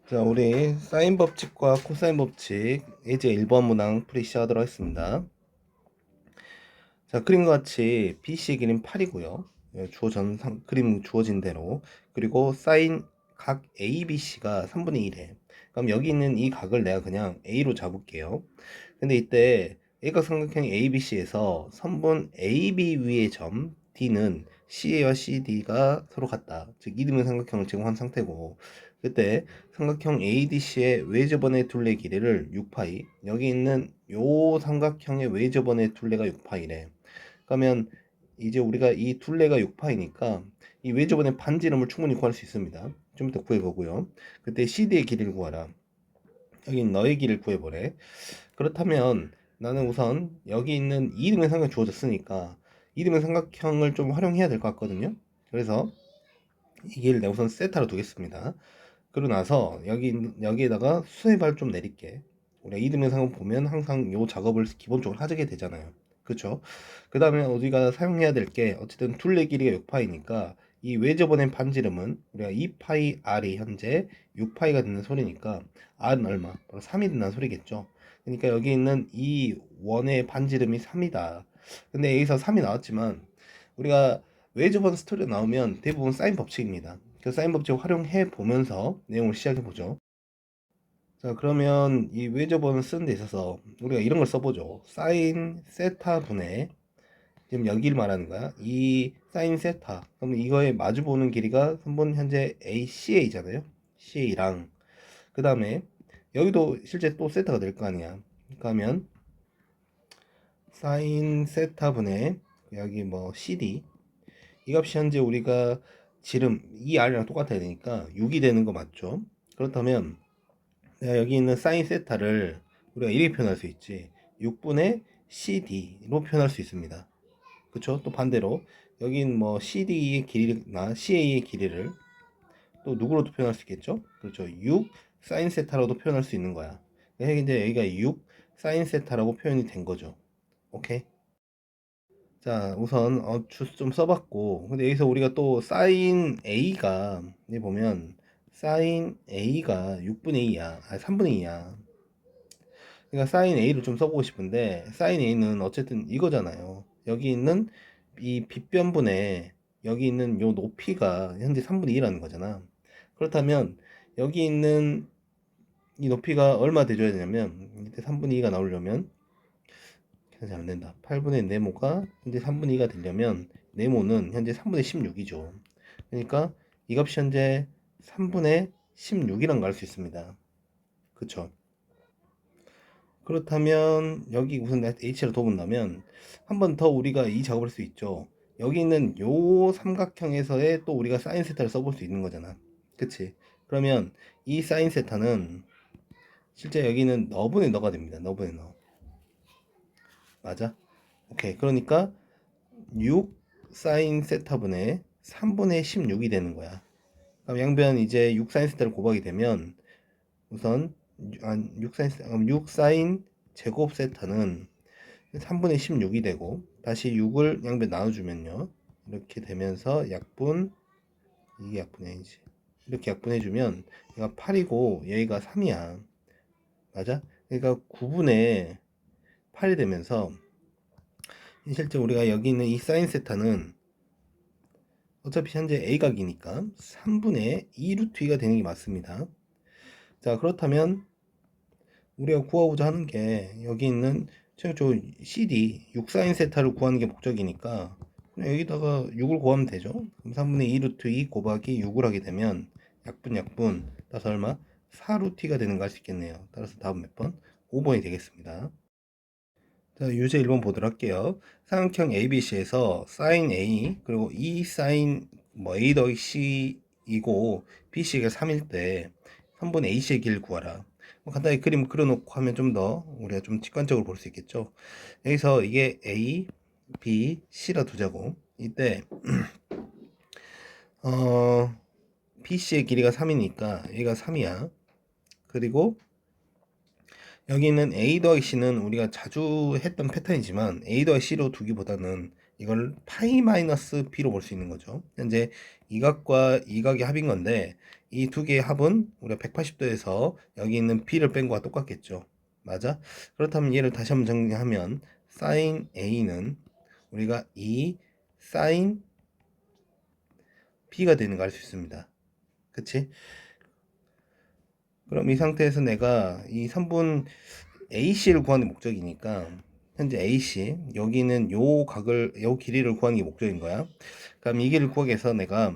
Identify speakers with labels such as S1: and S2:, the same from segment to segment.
S1: 자, 우리 사인 법칙과 코사인 법칙 이제 1번 문항 풀이 시작하도록 하겠습니다. 자, 그림과 같이 BC의 길이는 8이고요. 그림 주어진 대로. 그리고 사인 각 ABC가 3분의 1에. 그럼 여기 있는 이 각을 내가 그냥 A로 잡을게요. 근데 이때 A각삼각형 ABC에서 선분 AB 위의 점 D는 C와 CD가 서로 같다. 즉 이등변 삼각형을 제공한 상태고, 그때 삼각형 ADC의 외접원의 둘레 길이를 6파이, 여기 있는 요 삼각형의 외접원의 둘레가 6파이래. 그러면 이제 우리가 이 둘레가 6파이니까 이 외접원의 반지름을 충분히 구할 수 있습니다. 좀 이따 구해보고요. 그때 CD의 길이를 구하라. 여기 너의 길을 구해보래. 그렇다면 나는 우선 여기 있는 이등변 삼각형 주어졌으니까 이등변 삼각형을 좀 활용해야 될 것 같거든요. 그래서 이 길을 내가 우선 세타로 두겠습니다. 그러고 나서 여기에다가 수세발 좀 내릴게. 우리가 이등변 삼각형 보면 항상 요 작업을 기본적으로 하게 되잖아요. 그쵸? 그 다음에 우리가 사용해야 될 게 어쨌든 둘레 길이가 6파이니까 이 외접원의 반지름은 우리가 2파이 r이 현재 6파이가 되는 소리니까 r은 얼마? 바로 3이 된다는 소리겠죠. 그러니까 여기 있는 이 원의 반지름이 3이다. 근데 여기서 3이 나왔지만 우리가 외접원 스토리가 나오면 대부분 사인 법칙입니다. 그 사인 법칙을 활용해 보면서 내용을 시작해 보죠. 자, 그러면 이 외접원을 쓰는 데 있어서 우리가 이런 걸 써보죠. 사인 세타 분의, 지금 여기를 말하는 거야. 이 사인 세타. 그럼 이거에 마주보는 길이가 선분 현재 ACA잖아요. CA랑 그 다음에 여기도 실제 또 세타가 될 거 아니야. 그러면 사인 세타 분의 여기 뭐 CD, 이 값이 현재 우리가 지름 이 R이랑 똑같아야 되니까 6이 되는 거 맞죠? 그렇다면 내가 여기 있는 사인 세타를 우리가 이렇게 표현할 수 있지. 6분의 CD로 표현할 수 있습니다. 그쵸? 또 반대로 여긴 뭐 CD의 길이나 CA의 길이를 또 누구로도 표현할 수 있겠죠? 그렇죠. 6 사인 세타로도 표현할 수 있는 거야. 그래서 이제 여기가 6 사인 세타라고 표현이 된 거죠. 오케이? 자, 우선 주스 좀 써봤고, 근데 여기서 우리가 또 사인 A가 여기 보면 사인 A가 6분의 2야, 아니 3분의 2야. 그러니까 사인 A를 좀 써보고 싶은데 사인 A는 어쨌든 이거잖아요. 여기 있는 이 빗변분의 여기 있는 요 높이가 현재 3분의 2라는 거잖아. 그렇다면 여기 있는 이 높이가 얼마 돼줘야 되냐면 이때 3분의 2가 나오려면 잘 안 된다. 8분의 네모가 현재 3분의 2가 되려면 네모는 현재 3분의 16이죠. 그러니까 이 값이 현재 3분의 16이란 걸 알 수 있습니다. 그쵸? 그렇다면 여기 우선 h를 더 본다면 한 번 더 우리가 이 작업을 할 수 있죠. 여기 있는 요 삼각형에서의 또 우리가 사인 세타를 써볼 수 있는 거잖아. 그치? 그러면 이 사인 세타는 실제 여기는 너분의 너가 됩니다. 너분의 너. 맞아? 오케이. 그러니까 6 사인 세타분의 3분의 16이 되는 거야. 그럼 양변 이제 6 사인 세타를 곱하게 되면 우선 6 사인 제곱 세타는 3분의 16이 되고 다시 6을 양변 나눠주면요. 이렇게 되면서 약분, 이게 약분해야지. 이렇게 약분해주면 얘가 8이고 여기가 3이야. 맞아? 그러니까 9분의 8이 되면서 실제 우리가 여기 있는 이 사인 세타는 어차피 현재 A각이니까 3분의 2 루트 2가 되는 게 맞습니다. 자, 그렇다면 우리가 구하고자 하는 게 여기 있는 저 CD 6 사인 세타를 구하는 게 목적이니까 그냥 여기다가 6을 구하면 되죠. 그럼 3분의 2 루트 2 곱하기 6을 하게 되면 약분 따라서 얼마? 4 루트 2가 되는 거 알 수 있겠네요. 따라서 답은 몇 번? 5번이 되겠습니다. 자, 유제 1번 보도록 할게요. 삼각형 ABC에서 sin A 그리고 E sin 뭐 A 더하기 C이고 BC가 3일 때 3분의 AC의 길을 구하라. 뭐 간단히 그림 그려놓고 하면 좀 더 우리가 좀 직관적으로 볼 수 있겠죠. 여기서 이게 A, B, C라 두자고. 이때 BC의 길이가 3이니까 얘가 3이야. 그리고 여기 있는 A 더하기 C는 우리가 자주 했던 패턴이지만 A 더하기 C로 두기보다는 이걸 파이 마이너스 b로 볼 수 있는 거죠. 현재 이 각과 이 각의 합인 건데 이 두 개의 합은 우리가 180도에서 여기 있는 b를 뺀 거와 똑같겠죠. 맞아? 그렇다면 얘를 다시 한번 정리하면 sin a는 우리가 2 sin b가 되는 거 알 수 있습니다. 그치? 그럼 이 상태에서 내가 이 3분 AC를 구하는 게 목적이니까 현재 AC 여기는 요 길이를 구하는 게 목적인 거야. 그럼 이 길이를 구하기 위해서 내가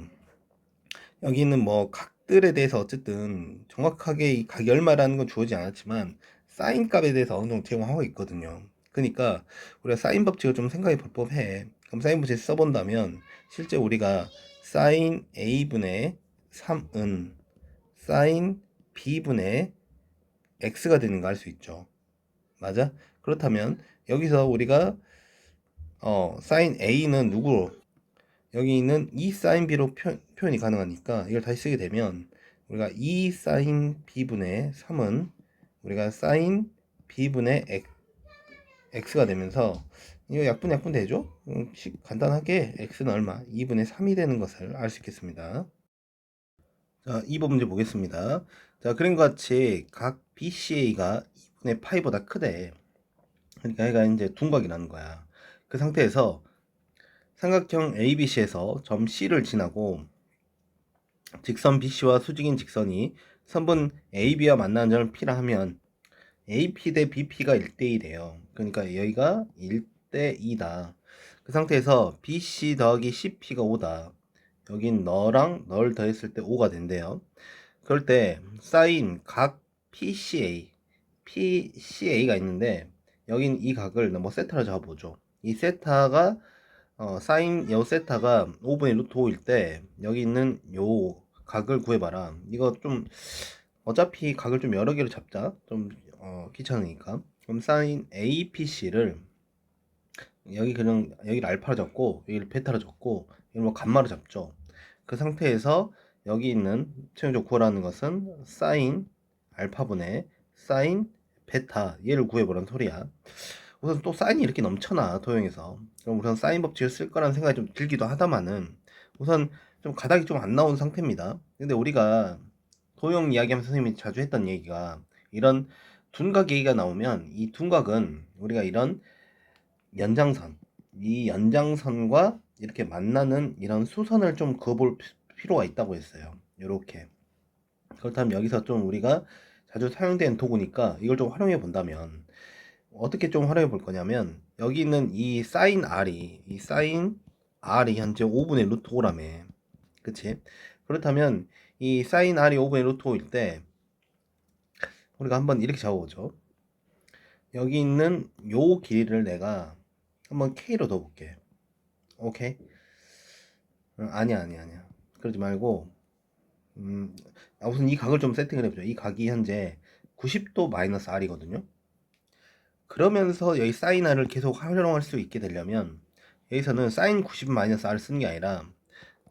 S1: 여기 있는 뭐 각들에 대해서 어쨌든 정확하게 이 각이 얼마라는 건 주어지지 않았지만 사인 값에 대해서 어느 정도 제공하고 있거든요. 그러니까 우리가 사인 법칙을 좀 생각해 볼 법해. 그럼 사인 법칙을 써본다면 실제 우리가 사인 A분의 3은 사인 B분의 X가 되는 거 알 수 있죠. 맞아? 그렇다면 여기서 우리가 사인 A는 누구로 여기 있는 2 사인 B로 표현이 가능하니까 이걸 다시 쓰게 되면 우리가 2 사인 B분의 3은 우리가 사인 B분의 X가 되면서 이거 약분 되죠? 간단하게 X는 얼마? 2분의 3이 되는 것을 알 수 있겠습니다. 자, 2번 문제 보겠습니다. 자, 그림과 같이 각 BCA가 2분의 파이보다 크대. 그러니까 얘가 이제 둔각이라는 거야. 그 상태에서 삼각형 ABC에서 점 C를 지나고 직선 BC와 수직인 직선이 선분 AB와 만나는 점을 P라 하면 AP 대 BP가 1대2래요. 그러니까 여기가 1대2다. 그 상태에서 BC 더하기 CP가 5다. 여긴 너랑 널 더했을 때 5가 된대요. 그럴 때 사인 각 PCA가 있는데 여긴 이 각을 뭐 세타로 잡아보죠. 이 세타가 사인 요 세타가 5분의 루트 5일 때 여기 있는 요 각을 구해봐라. 이거 좀 어차피 각을 좀 여러 개로 잡자. 좀 귀찮으니까. 그럼 사인 APC를 여기 그냥 여기를 알파로 잡고 여기를 베타로 잡고 여기 뭐 감마로 잡죠. 그 상태에서 여기 있는 최종적 구하라는 것은 사인 알파분의 사인 베타 얘를 구해보라는 소리야. 우선 또 사인이 이렇게 넘쳐나 도형에서. 그럼 우선 사인 법칙을 쓸 거라는 생각이 좀 들기도 하다마는 우선 좀 가닥이 좀 안 나온 상태입니다. 근데 우리가 도형 이야기하면서 선생님이 자주 했던 얘기가 이런 둔각 얘기가 나오면 이 둔각은 우리가 이런 연장선 이 연장선과 이렇게 만나는 이런 수선을 좀 그어볼 필요가 있다고 했어요. 이렇게. 그렇다면 여기서 좀 우리가 자주 사용되는 도구니까 이걸 좀 활용해 본다면 어떻게 좀 활용해 볼 거냐면 여기 있는 이 사인 R이 현재 5분의 루트 5라며. 그치? 그렇다면 이 사인 R이 5분의 루트 5일 때 우리가 한번 이렇게 잡아보죠. 여기 있는 요 길이를 내가 한번 K로 넣어볼게. 오케이? 아니야. 그러지 말고 우선 이 각을 좀 세팅을 해보죠. 이 각이 현재 90도 마이너스 R이거든요. 그러면서 여기 사인 R을 계속 활용할 수 있게 되려면 여기서는 사인 90 마이너스 R을 쓰는 게 아니라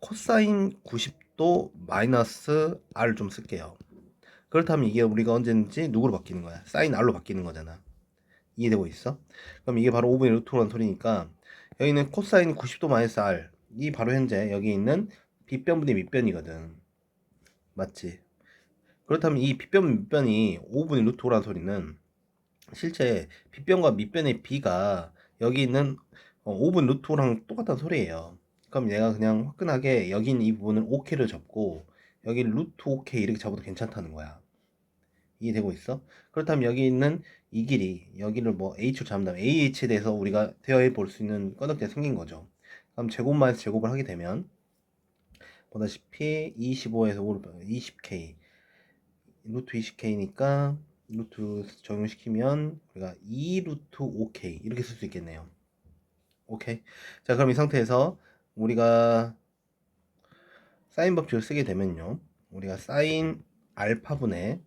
S1: 코사인 90도 마이너스 R을 좀 쓸게요. 그렇다면 이게 우리가 언제든지 누구로 바뀌는 거야? 사인 R로 바뀌는 거잖아. 이해되고 있어? 그럼 이게 바로 5분의 루트라는 소리니까 여기는 코사인 90도 마이너스 R 이 바로 현재 여기 있는 빗변분의 밑변이거든. 맞지? 그렇다면 이 빗변 밑변이 5분의 루트 5라는 소리는 실제 빗변과 밑변의 b가 여기 있는 5분 루트 5랑 똑같다는 소리예요. 그럼 얘가 그냥 화끈하게 여기 있는 이 부분을 5K를 잡고 여기 루트 5K 이렇게 잡아도 괜찮다는 거야. 이해되고 있어? 그렇다면 여기 있는 이 길이 여기를 뭐 H로 잡는다면 AH에 대해서 우리가 대여해 볼 수 있는 꺼덕지가 생긴 거죠. 그럼 제곱만에서 제곱을 하게 되면 보다시피 25에서 5를 20K 루트 20K니까 루트 적용시키면 우리가 2 루트 5K 이렇게 쓸 수 있겠네요. 오케이. 자, 그럼 이 상태에서 우리가 사인 법칙을 쓰게 되면요. 우리가 사인 알파에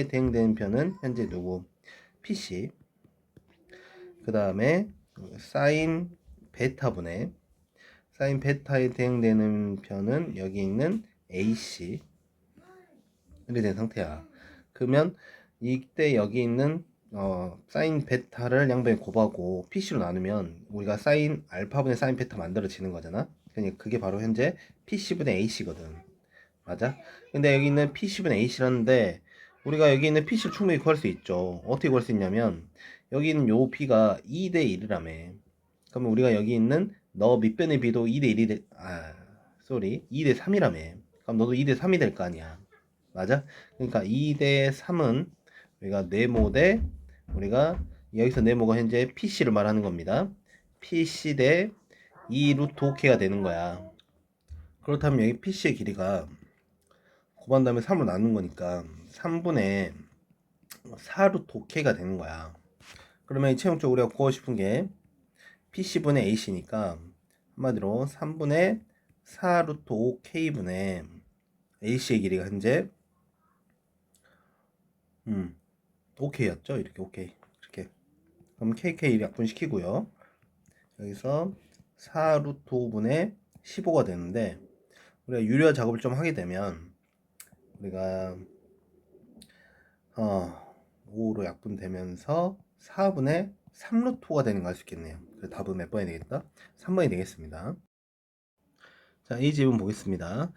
S1: 대응되는 편은 현재 누구? PC. 그 다음에 사인 베타에 대응되는 편은 여기 있는 AC. 이렇게 된 상태야. 그러면 이때 여기 있는 사인 베타를 양변에 곱하고 PC로 나누면 우리가 사인 알파분의 사인 베타 만들어지는 거잖아. 그러니까 그게 바로 현재 PC분의 AC거든. 맞아? 근데 여기 있는 PC분의 AC라는데 우리가 여기 있는 PC를 충분히 구할 수 있죠. 어떻게 구할 수 있냐면 여기 있는 요 B가 2대 1이라며. 그러면 우리가 여기 있는 너 밑변의 B도 2대 1이 2대 3이라며. 그럼 너도 2대 3이 될 거 아니야. 맞아? 그러니까 2대 3은 우리가 네모 대 우리가 여기서 네모가 현재 PC를 말하는 겁니다. PC 대 2 루트 5K가 되는 거야. 그렇다면 여기 PC의 길이가 곱한 다음에 3으로 나눈 거니까 3분의 4 루트 5K가 되는 거야. 그러면 최종적으로 우리가 구하고 싶은 게 PC분의 AC니까 한마디로 3분의 4 루트 5K분의 AC의 길이가 현재 5K였죠. 이렇게 OK 이렇게. 그럼 KK 약분시키고요. 여기서 4 루트 5분의 15가 되는데 우리가 유리화 작업을 좀 하게 되면 우리가 5로 약분되면서 4분의 3 루트 5가 되는 거 알 수 있겠네요. 그래서 답은 몇 번이 되겠다? 3번이 되겠습니다. 자, 이 질문 보겠습니다.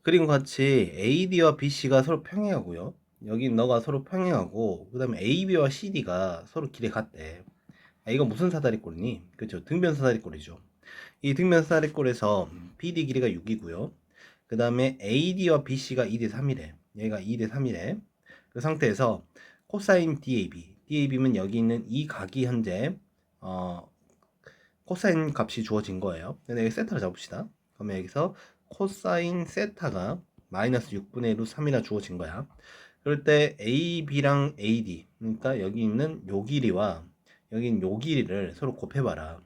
S1: 그림과 같이 AD와 BC가 서로 평행하고요. 여기 너가 서로 평행하고 그 다음에 AB와 CD가 서로 길이 같대. 이건 무슨 사다리꼴이니? 그렇죠. 등변 사다리꼴이죠. 이 등변 사다리꼴에서 BD 길이가 6이고요. 그 다음에 AD와 BC가 2대 3이래. 얘가 2대 3이래. 그 상태에서 코사인 DAB. DAB면 여기 있는 이 각이 현재 코사인 값이 주어진 거예요. 근데 여기 세타를 잡읍시다. 그러면 여기서 코사인 세타가 마이너스 6분의 1로 3이나 주어진 거야. 그럴 때 AB랑 AD, 그러니까 여기 있는 요 길이와 여기 있는 요 길이를 서로 곱해봐라.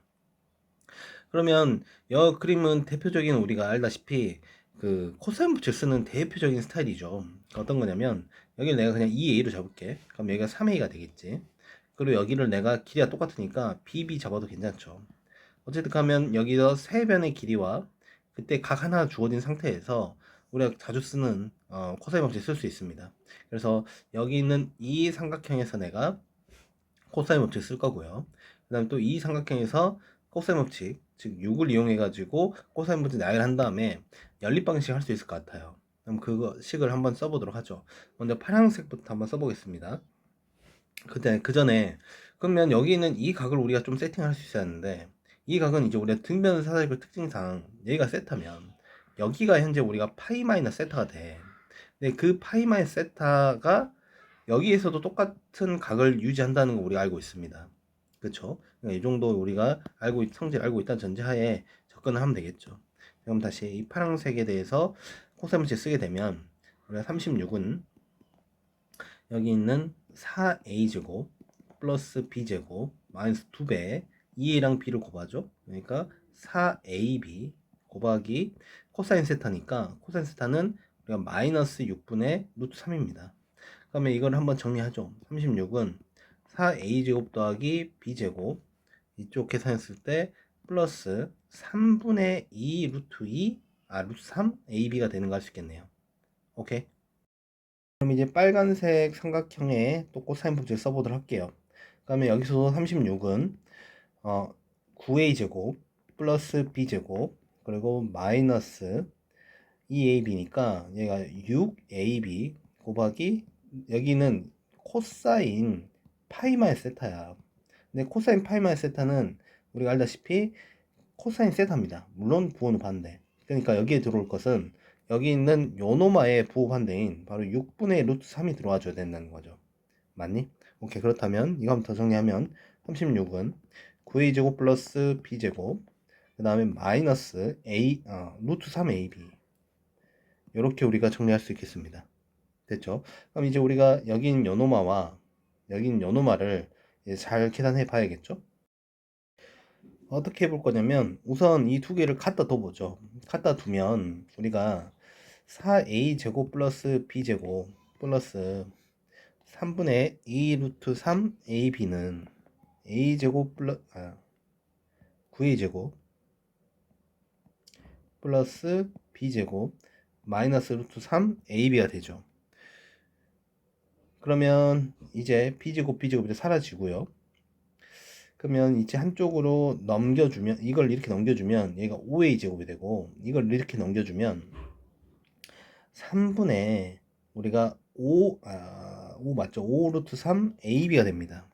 S1: 그러면 이 그림은 대표적인 우리가 알다시피 그 코사인 법칙 쓰는 대표적인 스타일이죠. 어떤 거냐면 여기를 내가 그냥 2a로 잡을게. 그럼 여기가 3a가 되겠지. 그리고 여기를 내가 길이가 똑같으니까 bb 잡아도 괜찮죠. 어쨌든 가면 여기서 세 변의 길이와 그때 각 하나 주어진 상태에서 우리가 자주 쓰는 코사인 법칙 쓸 수 있습니다. 그래서 여기 있는 이 삼각형에서 내가 코사인 법칙 쓸 거고요. 그 다음에 또 이 삼각형에서 코사인 법칙, 즉 6을 이용해 가지고 코사인 법칙 나열을 한 다음에 연립 방식 할 수 있을 것 같아요. 그럼 그거 식을 한번 써보도록 하죠. 먼저 파란색부터 한번 써보겠습니다. 그 전에 그러면 여기 있는 이 각을 우리가 좀 세팅할 수 있어야 하는데 이 각은 이제 우리가 등변 사다리꼴 특징상 얘가 세타면 여기가 현재 우리가 파이 마이너스 세타가 돼. 근데 그 파이 마이너스 세타가 여기에서도 똑같은 각을 유지한다는 거 우리가 알고 있습니다. 그렇죠? 이 정도 우리가 성질 알고 있다는 전제하에 접근을 하면 되겠죠. 그럼 다시 이 파란색에 대해서 코사인문제 쓰게 되면 우리가 36은 여기 있는 4a제곱 플러스 b제곱 마이너스 2배 2a랑 b를 곱하죠. 그러니까 4ab 곱하기 코사인 세타니까 코사인 세타는 우리가 마이너스 6분의 루트 3입니다. 그러면 이걸 한번 정리하죠. 36은 4a제곱 더하기 b제곱 이쪽 계산했을 때 플러스 3분의 2 루트 2 루트 3 ab가 되는 거 알 수 있겠네요. 오케이. 그럼 이제 빨간색 삼각형에 또 코사인 법칙을 써보도록 할게요. 그러면 여기서 36은 9a제곱 플러스 b제곱 그리고 마이너스 2ab니까 얘가 6ab 곱하기 여기는 코사인 파이마이 세타야. 근데 코사인 파이마이 세타는 우리가 알다시피 코사인 세타입니다. 물론 부호는 반대. 그러니까 여기에 들어올 것은 여기 있는 요노마의 부호 반대인 바로 6분의 루트 3이 들어와 줘야 된다는 거죠. 맞니? 오케이. 그렇다면 이거 한번 더 정리하면 36은 9a제곱 플러스 b제곱 그 다음에 마이너스 루트 3ab 이렇게 우리가 정리할 수 있겠습니다. 됐죠? 그럼 이제 우리가 여긴 요노마와 여긴 요노마를 잘 계산해 봐야겠죠? 어떻게 해볼 거냐면 우선 이 두 개를 갖다 둬보죠. 갖다 두면 우리가 4a 제곱 플러스 b 제곱 플러스 3분의 2 루트 3 ab는 a 제곱 9a 제곱 플러스 b 제곱 마이너스 루트 3 ab가 되죠. 그러면 이제 b제곱 b제곱이 사라지고요. 그러면 이제 한쪽으로 넘겨주면, 이걸 이렇게 넘겨주면 얘가 5a 제곱이 되고, 이걸 이렇게 넘겨주면 3분의 우리가 5 맞죠? 5 루트 3 ab가 됩니다.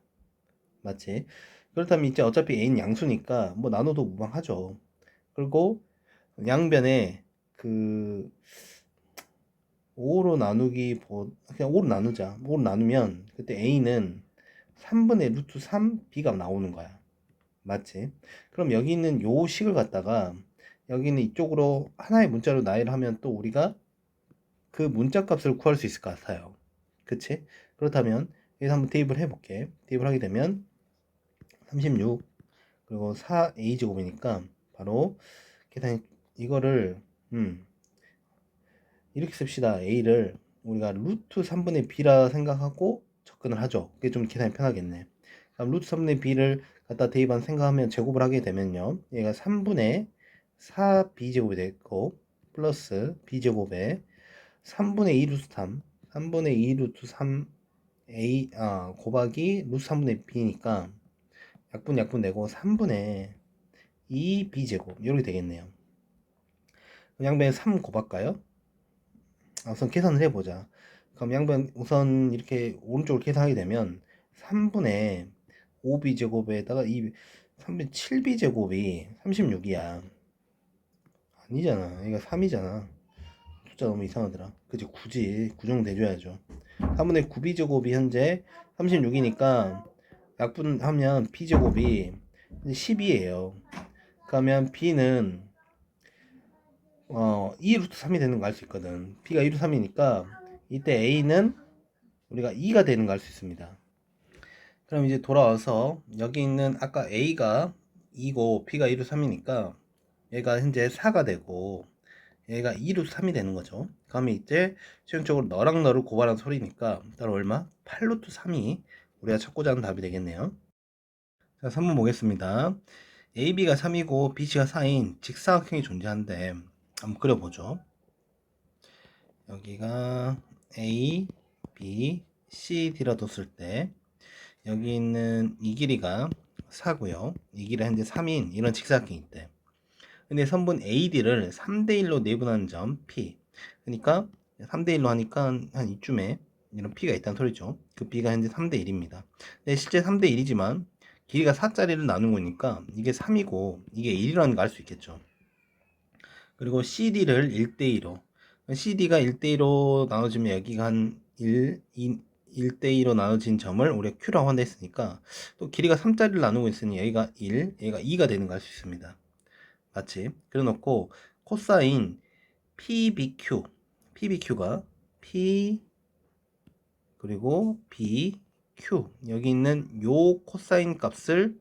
S1: 맞지? 그렇다면 이제 어차피 a는 양수니까 뭐 나눠도 무방하죠. 그리고 양변에 그 5로 나누기 그냥 5로 나누자. 5로 나누면 그때 a는 3분의 루트 3 b가 나오는 거야. 맞지? 그럼 여기 있는 요 식을 갖다가 여기는 이쪽으로 하나의 문자로 나열을 하면 또 우리가 그 문자 값을 구할 수 있을 것 같아요. 그치? 그렇다면 여기서 한번 대입을 해볼게. 대입을 하게 되면 36 그리고 4a 제곱이니까 바로 계산 이거를 이렇게 씁시다. a를 우리가 루트 3분의 b라 생각하고 접근을 하죠. 그게 좀 계산이 편하겠네. 그럼 루트 3분의 b를 갖다 대입한 생각하면 제곱을 하게 되면요. 얘가 3분의 4b 제곱이 되고 플러스 b 제곱에 3분의 2 루트 3 3분의 2 루트 3 a 곱하기 루트 3분의 b니까 약분 내고 3분의 2 b 제곱 이렇게 되겠네요. 양변에 3 곱할까요? 우선 계산을 해보자. 그럼 양변 우선 이렇게 오른쪽으로 계산하게 되면 3분의 5b 제곱에다가 3분의 7b 제곱이 36이야. 아니잖아. 이거 3이잖아. 숫자 너무 이상하더라. 그치, 굳이 구정돼줘야죠. 3분의 9b 제곱이 현재 36이니까 약분하면 b 제곱이 10이에요. 그러면 b는 2 루트 3이 되는 거 알 수 있거든. b가 2 루트 3이니까 이때 a는 우리가 2가 되는 거 알 수 있습니다. 그럼 이제 돌아와서 여기 있는 아까 a가 2고 b가 2 루트 3이니까 얘가 현재 4가 되고 얘가 2 루트 3이 되는 거죠. 그러면 이제 최종적으로 너랑 너를 고발한 소리니까 따로 얼마? 8 루트 3이 우리가 찾고자 하는 답이 되겠네요. 자, 3번 보겠습니다. AB가 3이고 BC가 4인 직사각형이 존재하는데 한번 그려보죠. 여기가 A, B, C, D라 뒀을 때 여기 있는 이 길이가 4고요. 이 길이가 현재 3인 이런 직사각형이 있대. 근데 선분 AD를 3대1로 내분하는 점 P. 그러니까 3대1로 하니까 한 이쯤에 이런 P가 있다는 소리죠. 그 B가 현재 3대1입니다. 근데 실제 3대1이지만 길이가 4짜리를 나눈 거니까 이게 3이고 이게 1이라는 거 알 수 있겠죠. 그리고 CD를 1대2로 CD가 1대2로 나눠지면 여기가 한 1대2로 나눠진 점을 우리가 Q라고 한다 했으니까 또 길이가 3짜리를 나누고 있으니 여기가 1, 여기가 2가 되는 거 알 수 있습니다. 맞지? 그래 놓고 코사인 PBQ가 P 그리고 BQ 여기 있는 요 코사인 값을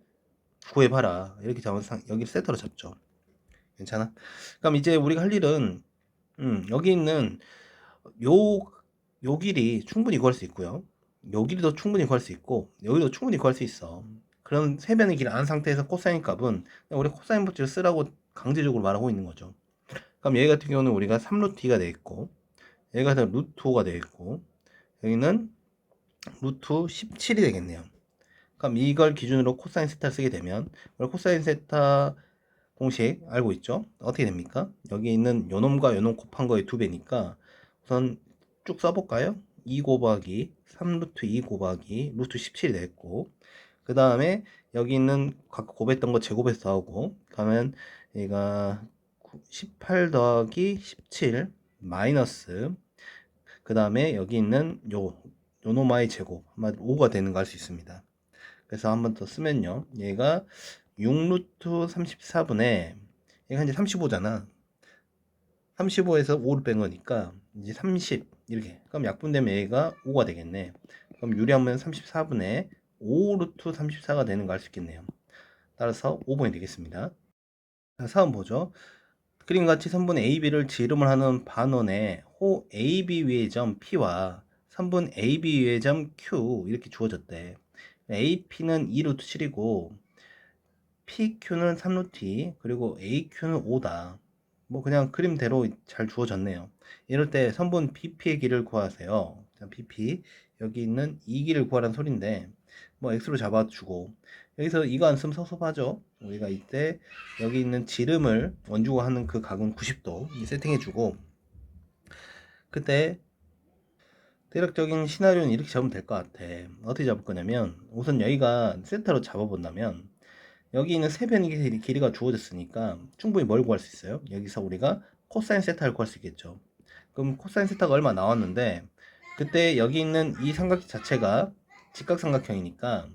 S1: 구해봐라. 이렇게 잡아서 여기를 세터로 잡죠. 괜찮아? 그럼 이제 우리가 할 일은 여기 있는 요 길이 충분히 구할 수 있고요. 요 길이도 충분히 구할 수 있고 여기도 충분히 구할 수 있어. 그런 세 변의 길을 안 상태에서 코사인 값은 우리 코사인 법칙을 쓰라고 강제적으로 말하고 있는 거죠. 그럼 여기 같은 경우는 우리가 3루트 2가 되겠고 여기가 루트 5가 되겠고 여기는 루트 17이 되겠네요. 그럼 이걸 기준으로 코사인 세타를 쓰게 되면 우리 코사인 세타 공식 알고 있죠? 어떻게 됩니까? 여기 있는 요놈과 요놈 곱한 거의 2배니까 우선 쭉 써볼까요? 2 곱하기 3루트 2 곱하기 루트 17이 됐고 그 다음에 여기 있는 각각 곱했던 거 제곱해서 나오고 그러면 얘가 18 더하기 17 마이너스 그 다음에 여기 있는 요노마의 제곱 5가 되는 거 알 수 있습니다. 그래서 한 번 더 쓰면요 얘가 6루트 34분의 얘가 현재 35잖아 35에서 5를 뺀 거니까 이제 30 이렇게 그럼 약분되면 얘가 5가 되겠네. 그럼 유리하면 34분의 5루트 34가 되는 거 알 수 있겠네요. 따라서 5번이 되겠습니다. 자, 4번 보죠. 그림같이 선분 AB를 지름을 하는 반원의 호 AB 위의 점 P와 선분 AB 위의 점 Q 이렇게 주어졌대. AP는 2루트 7이고 PQ는 3루트 2 그리고 AQ는 5다. 뭐 그냥 그림대로 잘 주어졌네요. 이럴 때 선분 BP의 길을 구하세요. 자, BP 여기 있는 2기를 구하라는 소린데 뭐 x로 잡아주고 여기서 이거 안 쓰면 섭섭하죠. 우리가 이때 여기 있는 지름을 원주고 하는 그 각은 90도 세팅해주고 그때 대략적인 시나리오는 이렇게 잡으면 될 것 같아. 어떻게 잡을 거냐면 우선 여기가 센터로 잡아본다면 여기 있는 세 변의 길이가 주어졌으니까 충분히 뭘 구할 수 있어요? 여기서 우리가 코사인 세타를 구할 수 있겠죠. 그럼 코사인 세타가 얼마 나왔는데 그때 여기 있는 이 삼각형 자체가 직각삼각형이니까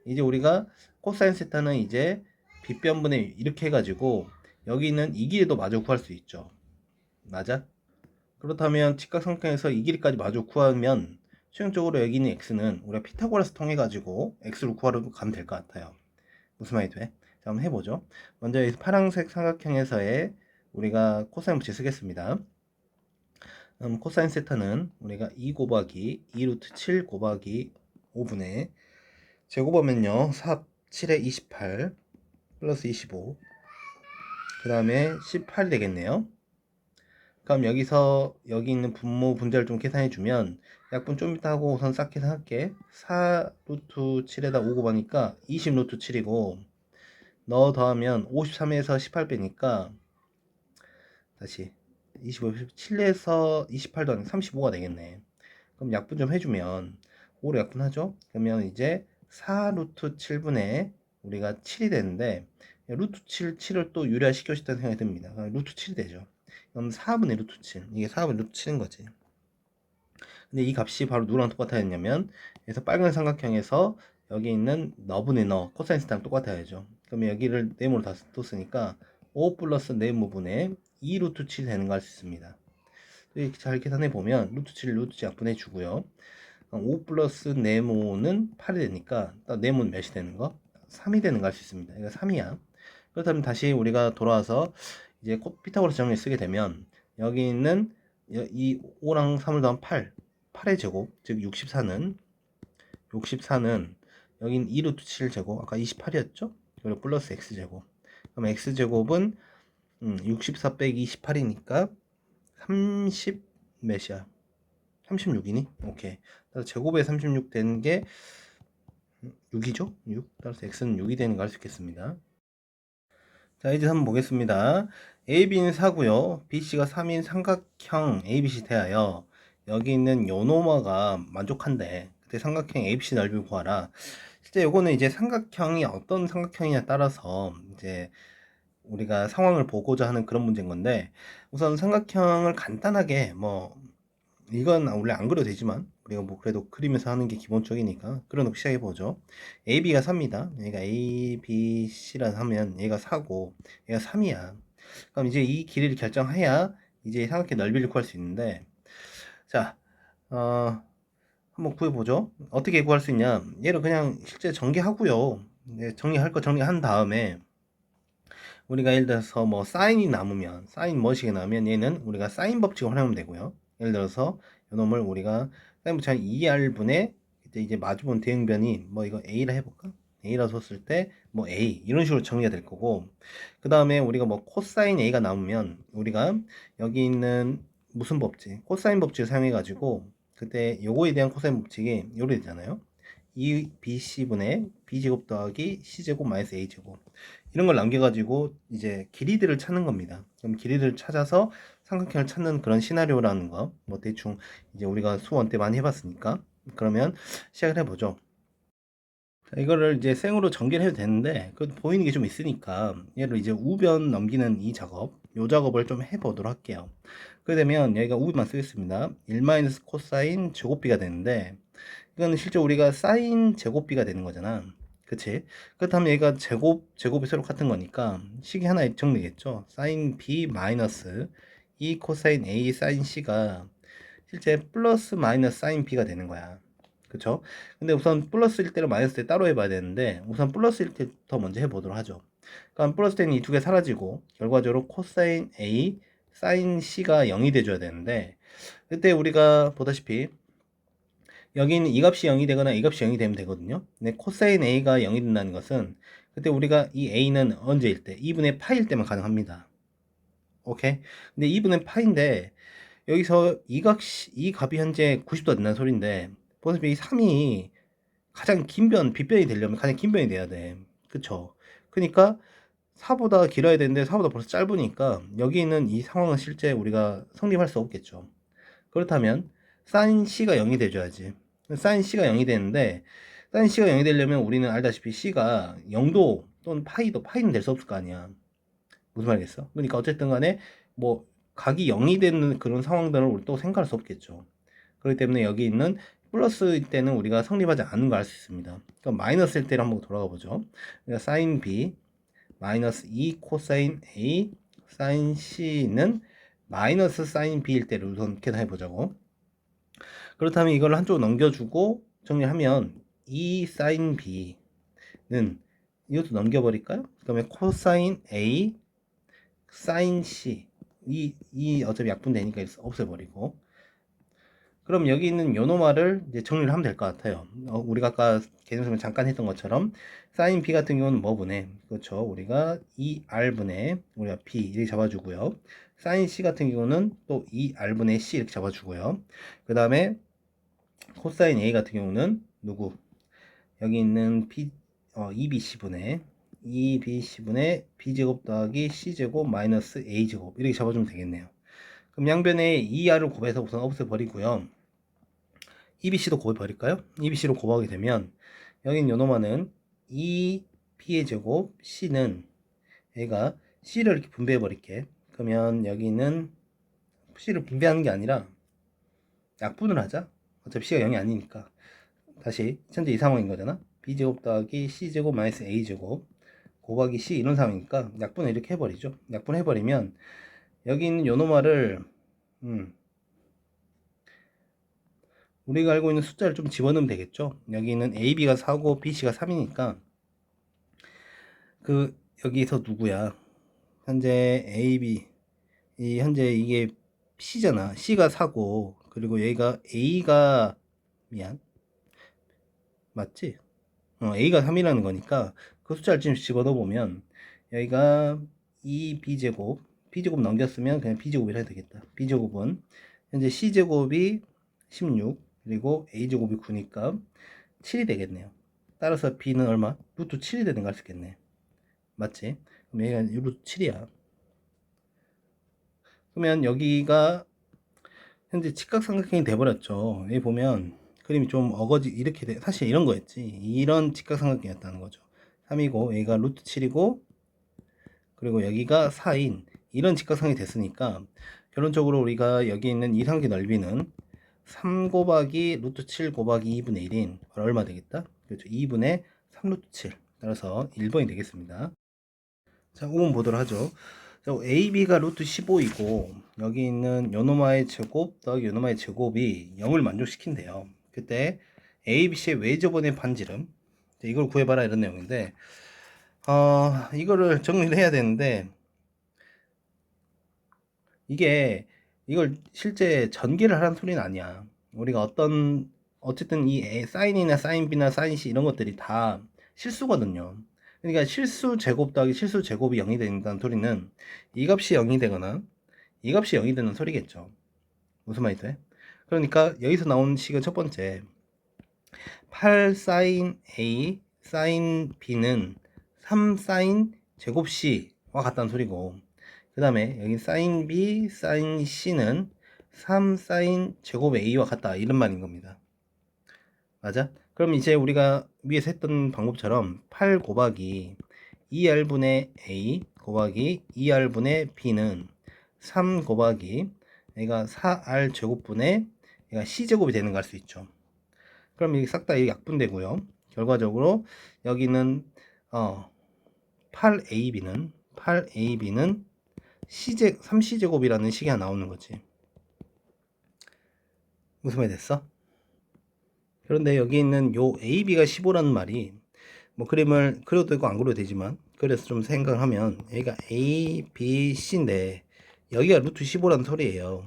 S1: 이제 우리가 코사인 세타는 이제 빗변분의 이렇게 해가지고 여기 있는 이 길이도 마저 구할 수 있죠. 맞아? 그렇다면 직각삼각형에서 이 길이까지 마저 구하면 최종적으로 여기 있는 x는 우리가 피타고라스 통해가지고 x를 구하러 가면 될 것 같아요. 무슨 말이 돼? 자, 한번 해보죠. 먼저 이 파란색 삼각형에서의 우리가 코사인 법칙 쓰겠습니다. 코사인 세타는 우리가 2 곱하기 2 루트 7 곱하기 5분의 제곱하면요 4, 7에 28 플러스 25 그 다음에 18이 되겠네요. 그럼 여기서 여기 있는 분모 분자를 좀 계산해주면 약분 좀 이따 하고 우선 싹 계산할게. 4 루트 7에다 5 곱하니까 20 루트 7이고 넣어 더하면 53에서 18 빼니까 다시 25, 7에서 28 더하면 35가 되겠네. 그럼 약분 좀 해주면 5로 약분하죠? 그러면 이제 4 루트 7분의 우리가 7이 되는데 루트 7을 또 유리화시키고 싶다는 생각이 듭니다. 루트 7이 되죠. 그럼 4분의 루트 7 이게 4분의 루트 7인 거지. 근데 이 값이 바로 누구랑 똑같아야했냐면 그래서 빨간 삼각형에서 여기 있는 너분의 너 코사인 세타랑 똑같아야죠. 그러면 여기를 네모로 다 뒀으니까 5 플러스 네모분의 2 루트 7 되는 거 알 수 있습니다. 이렇게 잘 계산해 보면 루트 7 루트 7 약분해 주고요. 5 플러스 네모는 8이 되니까 네모는 몇이 되는 거? 3이 되는 거 알 수 있습니다. 이거 3이야. 그렇다면 다시 우리가 돌아와서 이제 피타고라스 정리 쓰게 되면 여기 있는 이 5랑 3을 더한 8의 제곱 즉 64는 여긴 2 루트 7 제곱 아까 28이었죠? 그리고 플러스 x제곱 그럼 x제곱은 64 빼기 28이니까 30 몇이야? 36이니? 오케이. 따라서 제곱에 36 되는 게 6이죠? 6. 따라서 x는 6이 되는 거 알 수 있겠습니다. 자, 이제 한번 보겠습니다. AB는 4고요. BC가 3인 삼각형 ABC 대하여 여기 있는 요 노머가 만족한데 그때 삼각형 ABC 넓이를 구하라. 실제 요거는 이제 삼각형이 어떤 삼각형이냐에 따라서 이제 우리가 상황을 보고자 하는 그런 문제인 건데 우선 삼각형을 간단하게 뭐 이건 원래 안 그려도 되지만 우리가 뭐 그래도 그리면서 하는 게 기본적이니까 그려놓고 시작해보죠. AB가 4입니다. 얘가 A, B, C라 하면 얘가 4고 얘가 3이야. 그럼 이제 이 길이를 결정해야 이제 삼각형 넓이를 구할 수 있는데 자, 한번 구해보죠. 어떻게 구할 수 있냐? 얘를 그냥 실제 전개하고요. 네, 정리할 거 정리한 다음에 우리가 예를 들어서 뭐 사인이 남으면 사인 뭐식이 나오면 얘는 우리가 사인 법칙을 활용하면 되고요. 예를 들어서 이놈을 우리가 사인 법칙 한 2R분의 이제 마주본 대응변이 뭐 이거 A라 해볼까? A라 줬을 때 뭐 A 이런 식으로 정리가 될 거고 그 다음에 우리가 뭐 코사인 A가 나오면 우리가 여기 있는 무슨 법칙? 코사인 법칙을 사용해 가지고 그때 요거에 대한 코사인 법칙이 요래 되잖아요. 2BC분의 B제곱 더하기 C제곱 마이너스 A제곱 이런 걸 남겨가지고 이제 길이들을 찾는 겁니다. 그럼 길이들을 찾아서 삼각형을 찾는 그런 시나리오라는 거, 뭐 대충 이제 우리가 수원 때 많이 해봤으니까 그러면 시작을 해보죠. 자, 이거를 이제 생으로 전개를 해도 되는데 그 보이는 게 좀 있으니까 얘를 이제 우변 넘기는 이 작업, 요 작업을 좀 해보도록 할게요. 그렇게 되면 여기가 우변만 쓰겠습니다. 1 마이너스 코사인 제곱비가 되는데 이거는 실제 우리가 사인 제곱비가 되는 거잖아. 그치? 그렇다면 얘가 제곱이 서로 같은 거니까 식이 하나 정리겠죠. 사인 B 마이너스 2 코사인 A 사인 C가 실제 플러스 마이너스 사인 B가 되는 거야. 그쵸? 근데 우선 플러스일 때랑 마이너스일 때 따로 해봐야 되는데 우선 플러스일 때부터 먼저 해보도록 하죠. 그럼 플러스 때는 이 두 개 사라지고 결과적으로 코사인 A 사인 C가 0이 돼줘야 되는데 그때 우리가 보다시피 여기는 이 값이 0이 되거나 이 값이 0이 되면 되거든요. 근데 코사인 A가 0이 된다는 것은 그때 우리가 이 A는 언제일 때? 2분의 파일 때만 가능합니다. 오케이? 근데 2분의 파인데 여기서 이 값이 현재 90도가 된다는 소리인데, 보시면 이 3이 가장 긴 빗변이 되려면 가장 긴 변이 돼야 돼. 그쵸? 그러니까 4보다 길어야 되는데 4보다 벌써 짧으니까 여기 있는 이 상황은 실제 우리가 성립할 수 없겠죠. 그렇다면 sin c가 0이 돼줘야지. sin c가 0이 되는데, sin c가 0이 되려면 우리는 알다시피 c가 0도 또는 파이는 될 수 없을 거 아니야. 무슨 말이겠어? 그러니까 어쨌든 간에 뭐 각이 0이 되는 그런 상황들을 우리 또 생각할 수 없겠죠. 그렇기 때문에 여기 있는 플러스일 때는 우리가 성립하지 않는 걸 알 수 있습니다. 그럼 마이너스일 때를 한번 돌아가 보죠. 그러니까 sin b 마이너스 2 코사인 a sin c는 마이너스 sin b일 때를 우선 계산해 보자고. 그렇다면 이걸 한쪽으로 넘겨주고 정리하면 2 sin b는 이것도 넘겨버릴까요? 그러면 코사인 a sin c 이 어차피 약분되니까 없애버리고, 그럼 여기 있는 요노마를 이제 정리를 하면 될 것 같아요. 우리가 아까 개념설명 잠깐 했던 것처럼 sin b 같은 경우는 뭐분의, 그렇죠, 우리가 2r분의 우리가 b 이렇게 잡아주고요. sin c 같은 경우는 또 2r분의 c 이렇게 잡아주고요. 그 다음에 코사인 a 같은 경우는 누구, 여기 있는 2bc분의 b제곱 더하기 c제곱 마이너스 a제곱 이렇게 잡아주면 되겠네요. 그럼 양변에 2r을 곱해서 우선 없애버리고요. EBC도 곱해버릴까요? EBC로 곱하게 되면 여긴 요놈아는 2B의 제곱 C는 얘가 C를 이렇게 분배해 버릴게. 그러면 여기는 C를 분배하는 게 아니라 약분을 하자. 어차피 C가 0이 아니니까. 다시 현재 이 상황인 거잖아. B제곱 더하기 C제곱 마이너스 A제곱 곱하기 C 이런 상황이니까 약분을 이렇게 해버리죠. 약분해버리면 여기 있는 요놈아를 우리가 알고 있는 숫자를 좀 집어넣으면 되겠죠. 여기는 AB가 4고 BC가 3이니까 여기서 누구야? 현재 AB 현재 이게 C잖아. C가 4고 그리고 얘가 A가 맞지? A가 3이라는 거니까 그 숫자를 좀 집어넣어 보면 여기가 2B제곱 B제곱 넘겼으면 그냥 B제곱이라 해도 되겠다. B제곱은 현재 C제곱이 16 그리고 A제곱이 9니까 7이 되겠네요. 따라서 B는 얼마? 루트 7이 되는 거 알 수 있겠네. 맞지? 그럼 여기가 루트 7이야. 그러면 여기가 현재 직각삼각형이 돼버렸죠. 여기 보면 그림이 좀 어거지 이렇게 돼. 사실 이런 거였지. 이런 직각삼각형이었다는 거죠. 3이고 여기가 루트 7이고 그리고 여기가 4인 이런 직각상이 됐으니까 결론적으로 우리가 여기 있는 이상기 넓이는 3 곱하기 루트 7 곱하기 2분의 1인 얼마 되겠다? 그렇죠. 2분의 3 루트 7. 따라서 1번이 되겠습니다. 자, 5번 보도록 하죠. 자, AB가 루트 15이고 여기 있는 요노마의 제곱 더하기 요노마의 제곱이 0을 만족시킨대요. 그때 ABC의 외접원의 반지름 이걸 구해봐라 이런 내용인데 이거를 정리를 해야 되는데 이걸 실제 전개를 하라는 소리는 아니야. 우리가 어쨌든 이 사인이나 사인 B나 사인 C 이런 것들이 다 실수거든요. 그러니까 실수 제곱 더하기 실수 제곱이 0이 된다는 소리는 이 값이 0이 되거나 이 값이 0이 되는 소리겠죠. 무슨 말이 돼? 그러니까 여기서 나오는 식은 첫 번째 8 사인 A 사인 B는 3 사인 제곱 C와 같다는 소리고, 그 다음에 여기 sin B, sin C는 3 sin 제곱 A와 같다 이런 말인 겁니다. 맞아? 그럼 이제 우리가 위에서 했던 방법처럼 8 곱하기 2R분의 A 곱하기 2R분의 B는 3 곱하기 얘가 4R 제곱분의 얘가 C제곱이 되는 거 알 수 있죠. 그럼 이게 싹 다 약분되고요. 결과적으로 여기는 8AB는 3C제곱이라는 식이 하나 나오는 거지. 무슨 말 됐어? 그런데 여기 있는 요 AB가 15라는 말이 뭐 그림을 그려도 되고 안 그려도 되지만 그래서 좀 생각하면 여기가 A, B, C인데 여기가 루트 15라는 소리예요.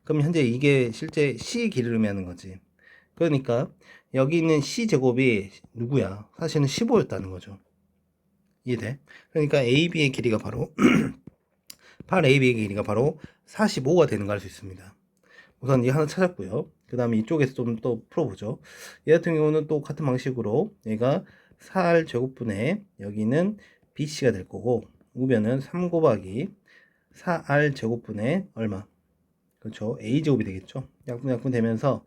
S1: 그럼 현재 이게 실제 C의 길이를 의미하는 거지. 그러니까 여기 있는 C제곱이 누구야? 사실은 15였다는 거죠. 이해돼? 그러니까 AB의 길이가 바로 8AB의 길이가 바로 45가 되는 걸 알 수 있습니다. 우선 이 하나 찾았고요. 그 다음에 이쪽에서 좀 또 풀어보죠. 얘 같은 경우는 또 같은 방식으로 얘가 4R 제곱분의 여기는 BC가 될 거고, 우변은 3 곱하기 4R 제곱분의 얼마? 그렇죠. A 제곱이 되겠죠. 약분 되면서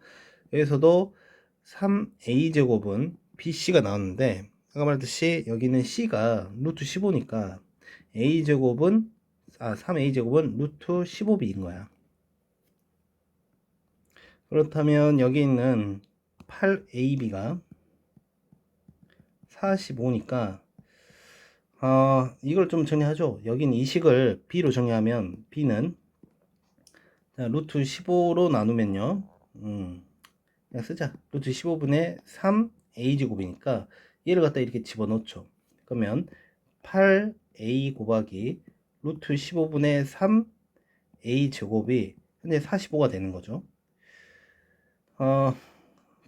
S1: 여기서도 3A 제곱은 BC가 나왔는데, 아까 말했듯이 여기는 C가 루트 15니까 A 제곱은 3A 제곱은 루트 15B인 거야. 그렇다면 여기 있는 8AB가 45니까 이걸 좀 정리하죠. 여긴 이 식을 B로 정리하면 B는 루트 15로 나누면요. 그냥 쓰자. 루트 15분의 3A제곱이니까 얘를 갖다 이렇게 집어넣죠. 그러면 8A 곱하기 루트 15분의 3A제곱이 현재 45가 되는 거죠.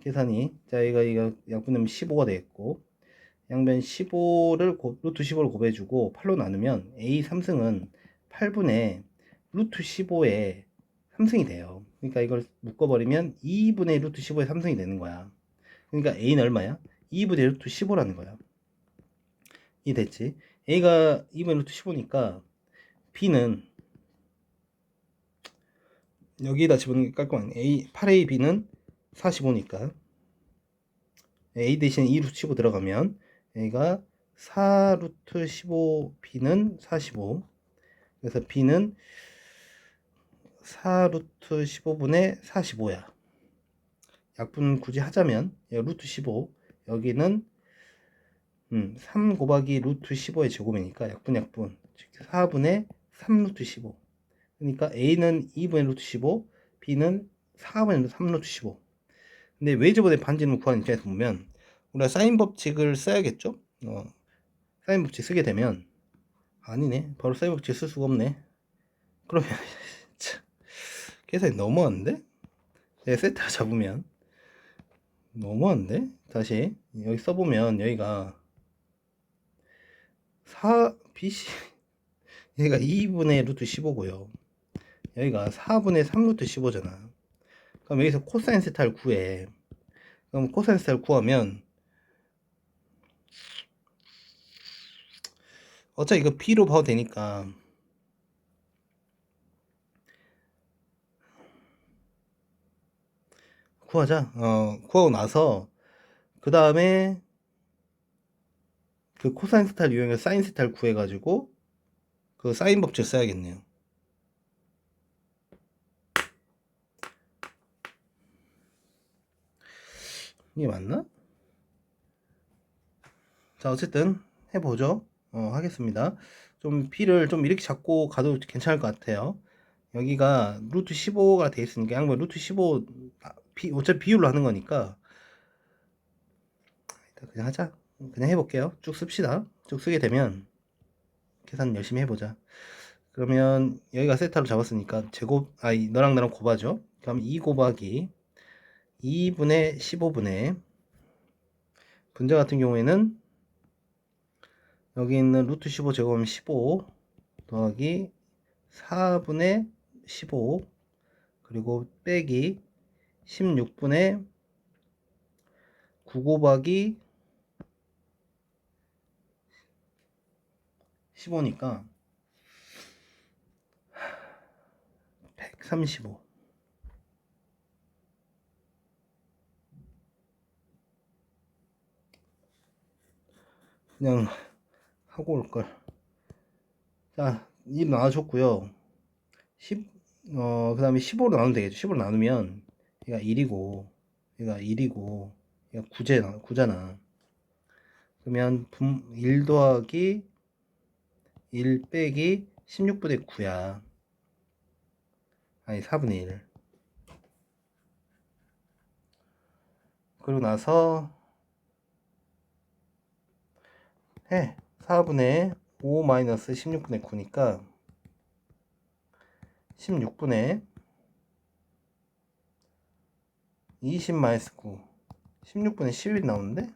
S1: 계산이 자 이거 약분하면 15가 되겠고, 양변 15를 루트 15를 곱해주고 8로 나누면 A 3승은 8분의 루트 15의 3승이 돼요. 그러니까 이걸 묶어버리면 2분의 루트 15의 3승이 되는 거야. 그러니까 A는 얼마야? 2분의 루트 15라는 거야. 이 됐지? A가 2분의 루트 15니까 B는 여기다 집어넣는 게 깔끔하네. 8AB는 45니까 A 대신 2 루트 15 들어가면 A가 4 루트 15B는 45. 그래서 B는 4 루트 15분의 45야. 약분 굳이 하자면 루트 15 여기는 3 곱하기 루트 15의 제곱이니까 약분 4분의 3 루트 15. 그러니까 A는 2분의 루트 15, B는 4분의 3 루트 15. 근데 웨이저번의 반지름 구하는 입장에서 보면 우리가 사인 법칙을 써야겠죠? 사인 법칙 쓰게 되면 아니네. 바로 사인 법칙 쓸 수가 없네. 그러면 계산이 너무한데? 세타 잡으면 너무한데? 다시 여기 써보면 여기가 BC 여기가 2분의 루트 15고요. 여기가 4분의 3 루트 15잖아. 그럼 여기서 코사인 세타를 구해. 그럼 코사인 세타를 구하면 어차피 이거 B로 봐도 되니까 구하자. 구하고 나서 그 다음에 그 코사인 세타를 이용해서 사인 세타를 구해가지고 그 사인 법칙 써야겠네요. 이게 맞나? 자, 어쨌든 해보죠. 하겠습니다. 좀 B를 좀 이렇게 잡고 가도 괜찮을 것 같아요. 여기가 루트 15가 돼 있으니까 양변 루트 15 어차피 비율로 하는 거니까 그냥 하자. 그냥 해볼게요. 쭉 씁시다. 쭉 쓰게 되면 계산 열심히 해보자. 그러면 여기가 세타로 잡았으니까 제곱 너랑 나랑 곱하죠. 그럼 2 곱하기 2분의 15분의 분자 같은 경우에는 여기 있는 루트 15 제곱하면 15 더하기 4분의 15 그리고 빼기 16분의 9 곱하기 15니까 135. 그냥 하고 올걸. 자, 1 나와줬고요. 그 다음에 15로 나누면 되겠죠. 15로 나누면 얘가 1이고 얘가 1이고 얘가 9잖아. 그러면 1 더하기 1 빼기 16분의 9야. 아니 4분의 1. 그리고 나서 해 4분의 5 마이너스 16분의 9니까 16분의 20 마이너스 9 16분의 11 나오는데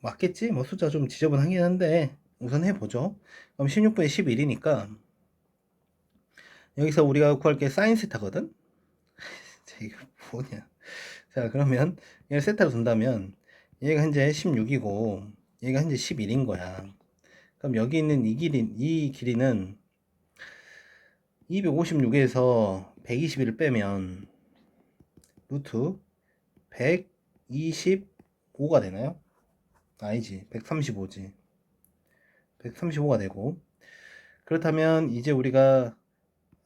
S1: 맞겠지? 뭐 숫자 좀 지저분하긴 한데 우선 해보죠. 그럼 16분의 11이니까 여기서 우리가 구할 게 사인 세타거든. 이거 뭐냐. 자, 그러면 얘를 세타로 둔다면 얘가 현재 16이고 얘가 현재 11인 거야. 그럼 여기 있는 이 길이는 256에서 121을 빼면 루트 125가 되나요? 아니지, 135지. 135가 되고, 그렇다면 이제 우리가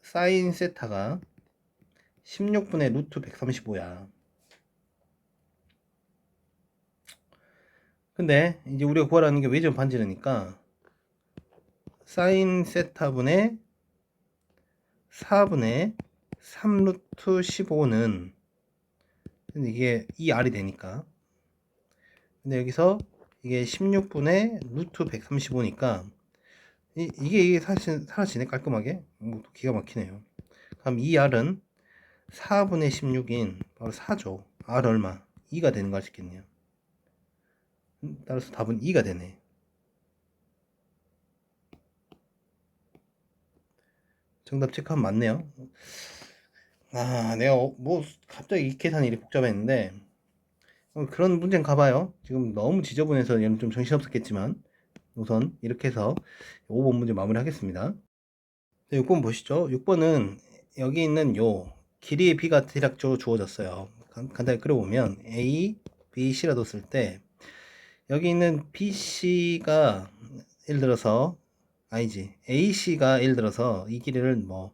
S1: 사인 세타가 16분의 루트 135야. 근데 이제 우리가 구하라는 게 외전 반지르니까 사인 세타분의 4분의 3 루트 15는 이게 2r이 되니까, 근데 여기서 이게 16분의 루트 135니까 이게 사라지네. 깔끔하게. 기가 막히네요. 그럼 이 r은 4분의 16인 바로 4죠. r 얼마? 2가 되는 걸 알 수 있겠네요. 따라서 답은 2가 되네. 정답 체크하면 맞네요. 아, 내가 뭐 갑자기 이 계산이 이렇게 복잡했는데 그런 문제는 가봐요. 지금 너무 지저분해서 얘는 좀 정신없었겠지만 우선 이렇게 해서 5번 문제 마무리 하겠습니다. 네, 6번 보시죠. 6번은 여기 있는 요 길이의 b가 대략적으로 주어졌어요. 간단히 그려보면 a, b, c라 뒀을 때 여기 있는 bc가 예를 들어서 아니지 ac가 예를 들어서 이 길이를 뭐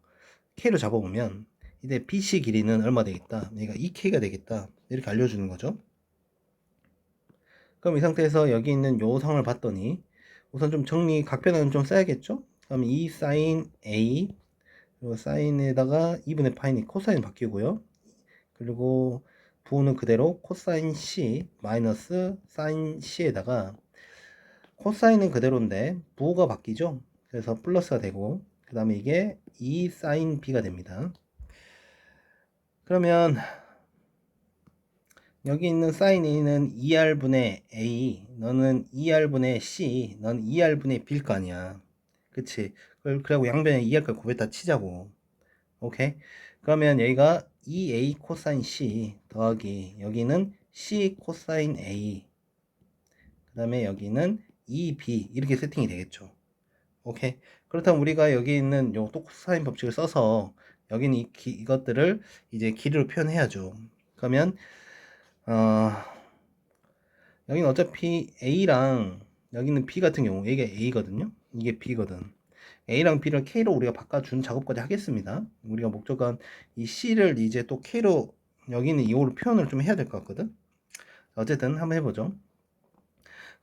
S1: k로 잡아보면 이제 bc 길이는 얼마 되겠다. 얘가 2k가 되겠다. 이렇게 알려주는 거죠. 그럼 이 상태에서 여기 있는 요 상을 봤더니 우선 좀 정리 각변화는 좀 써야겠죠. 그럼 2 사인 a 그리고 사인에다가 2분의 파이니 코사인 바뀌고요. 그리고 부호는 그대로 코사인 c 마이너스 사인 c에다가 코사인은 그대로인데 부호가 바뀌죠. 그래서 플러스가 되고 그 다음에 이게 2 사인 b가 됩니다. 그러면 여기 있는 사인 a는 2r분의 a, 너는 2r분의 c, 넌 2r분의 b일 거 아니야. 그치? 그리고 양변에 2r까지 곱했다 치자고. 오케이? 그러면 여기가 2a 코사인 c 더하기 여기는 c 코사인 a, 그 다음에 여기는 2b 이렇게 세팅이 되겠죠. 오케이? 그렇다면 우리가 여기 있는 요 또 코사인 법칙을 써서 여기는 이것들을 이제 길이로 표현해야죠. 그러면 여기는 어차피 A랑 여기는 B 같은 경우 이게 A거든요. 이게 B거든. A랑 B를 K로 우리가 바꿔준 작업까지 하겠습니다. 우리가 목적은 이 C를 이제 또 K로 여기는 이거로 표현을 좀 해야 될 것 같거든. 어쨌든 한번 해보죠.